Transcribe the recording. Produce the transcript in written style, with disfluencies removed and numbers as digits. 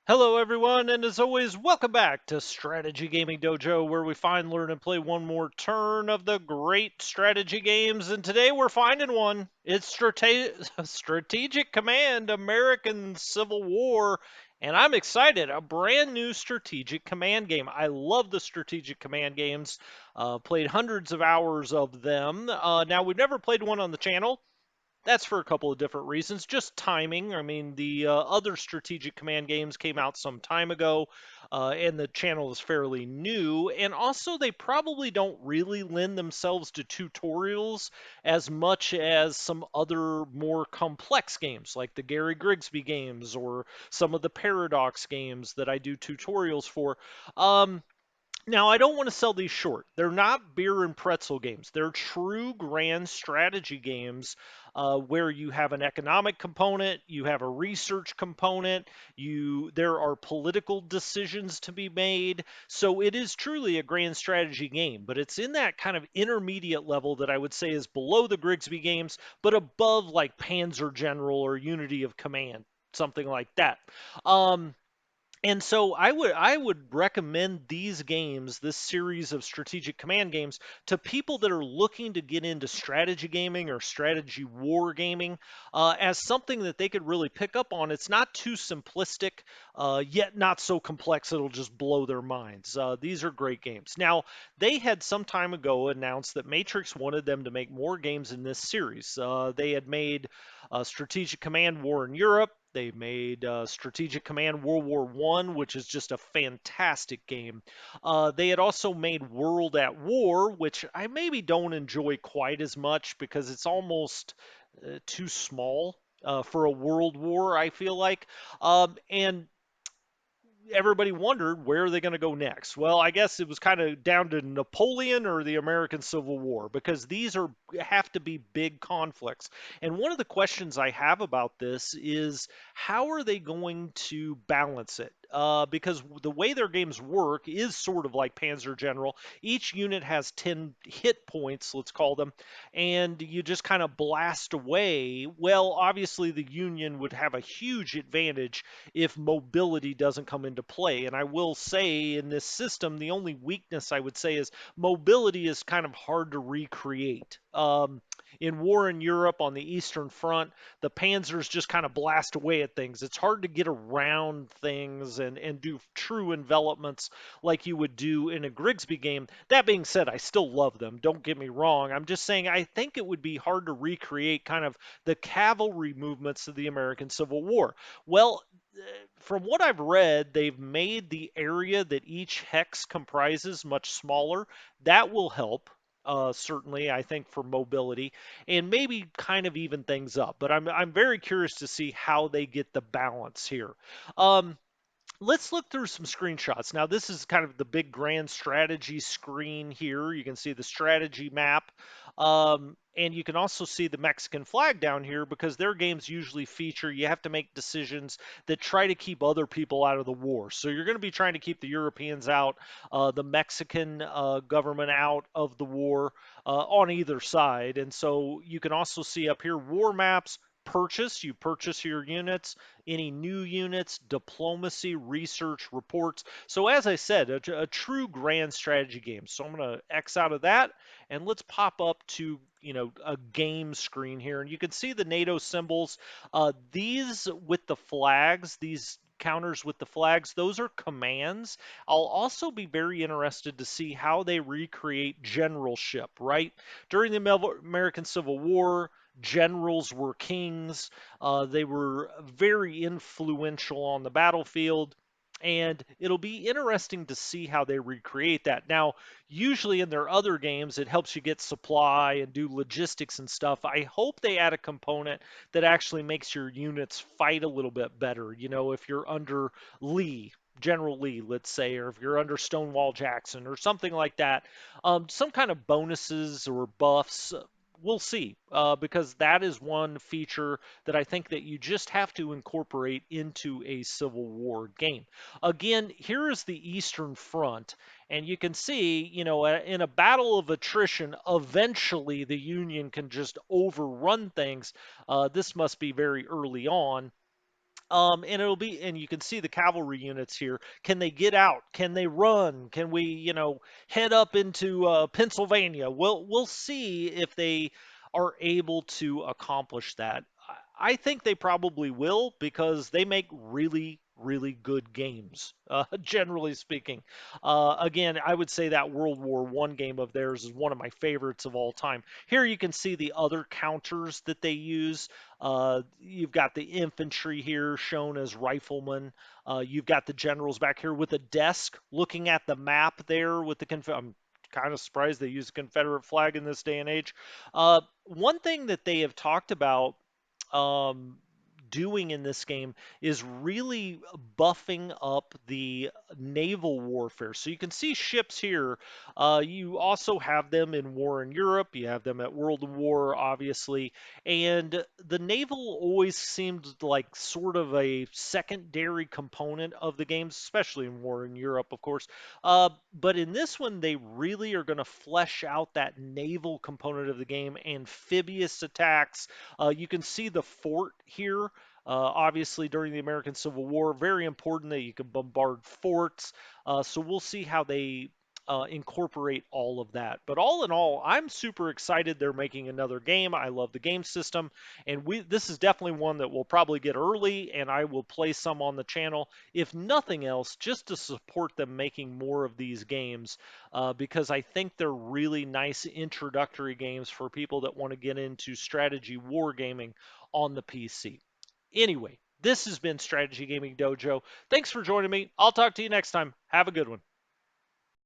Hello, everyone, and as always, welcome back to Strategy Gaming Dojo, where we find, learn, and play one more turn of the great strategy games. And today we're finding one. It's Strategic Command American Civil War, and I'm excited. A brand new Strategic Command game. I love the Strategic Command games. Played hundreds of hours of them. Now, we've never played one on the channel. That's for a couple of different reasons. Just timing. I mean, the other strategic command games came out some time ago, and the channel is fairly new. And also, they probably don't really lend themselves to tutorials as much as some other more complex games, like the Gary Grigsby games or some of the Paradox games that I do tutorials for. Um, Now, I don't want to sell these short. They're not beer and pretzel games. They're true grand strategy games where you have an economic component, you have a research component, there are political decisions to be made. So it is truly a grand strategy game, but it's in that kind of intermediate level that I would say is below the Grigsby games, but above like Panzer General or Unity of Command, something like that. Um, and so I would recommend these games, this series of strategic command games, to people that are looking to get into strategy gaming or strategy war gaming as something that they could really pick up on. It's not too simplistic, yet not so complex it'll just blow their minds. These are great games. Now, they had some time ago announced that Matrix wanted them to make more games in this series. They had made Strategic Command War in Europe. They made Strategic Command World War One, which is just a fantastic game. They had also made World at War, which I maybe don't enjoy quite as much because it's almost too small for a world war, I feel like. And everybody wondered where are they going to go next. Well, I guess it was kind of down to Napoleon or the American Civil War because these are have to be big conflicts. And one of the questions I have about this is how are they going to balance it? Because the way their games work is sort of like Panzer General. Each unit has 10 hit points, let's call them, and you just kind of blast away. Well, obviously, the Union would have a huge advantage if mobility doesn't come into play. And I will say in this system, the only weakness I would say is mobility is kind of hard to recreate. In war in Europe on the Eastern Front, the panzers just kind of blast away at things. It's hard to get around things and do true envelopments like you would do in a Grigsby game. That being said, I still love them. Don't get me wrong. I'm just saying I think it would be hard to recreate kind of the cavalry movements of the American Civil War. Well, from what I've read, they've made the area that each hex comprises much smaller. That will help. Certainly, I think for mobility and maybe kind of even things up. But I'm very curious to see how they get the balance here. Um, let's look through some screenshots. Now, this is kind of the big grand strategy screen here. You can see the strategy map. And you can also see the Mexican flag down here because their games usually feature you have to make decisions that try to keep other people out of the war. So you're going to be trying to keep the Europeans out, the Mexican government out of the war on either side. And so you can also see up here war maps, purchase. You purchase your units, any new units, diplomacy, research, reports. So as I said, a true grand strategy game. So I'm going to X out of that and let's pop up to a game screen here, and you can see the NATO symbols. These with the flags, these counters with the flags, those are commands. I'll also be very interested to see how they recreate generalship, right? During the American Civil War, generals were kings. They were very influential on the battlefield. And it'll be interesting to see how they recreate that. Now, usually in their other games, it helps you get supply and do logistics and stuff. I hope they add a component that actually makes your units fight a little bit better. If you're under Lee, General Lee, let's say, or if you're under Stonewall Jackson or something like that, some kind of bonuses or buffs. We'll see, because that is one feature that I think that you just have to incorporate into a Civil War game. Again, here is the Eastern Front, and you can see, in a battle of attrition, eventually the Union can just overrun things. This must be very early on. And it'll be, and you can see the cavalry units here. Can they get out? Can they run? Can we, head up into Pennsylvania? We'll see if they are able to accomplish that. I think they probably will because they make really, really good games, generally speaking. Again, I would say that World War One game of theirs is one of my favorites of all time. Here you can see the other counters that they use. You've got the infantry here shown as riflemen. You've got the generals back here with a desk looking at the map there with the I'm kind of surprised they use a Confederate flag in this day and age. One thing that they have talked about um, doing in this game is really buffing up the naval warfare. So you can see ships here. You also have them in war in Europe. You have them at World War, obviously. And the naval always seemed like sort of a secondary component of the games, especially in war in Europe, of course. But in this one, they really are going to flesh out that naval component of the game, amphibious attacks. You can see the fort here. Obviously, during the American Civil War, very important that you can bombard forts. So we'll see how they incorporate all of that. But all in all, I'm super excited they're making another game. I love the game system, and this is definitely one that we'll probably get early, and I will play some on the channel, if nothing else, just to support them making more of these games, because I think they're really nice introductory games for people that want to get into strategy wargaming on the PC. Anyway, this has been Strategy Gaming Dojo. Thanks for joining me. I'll talk to you next time. Have a good one.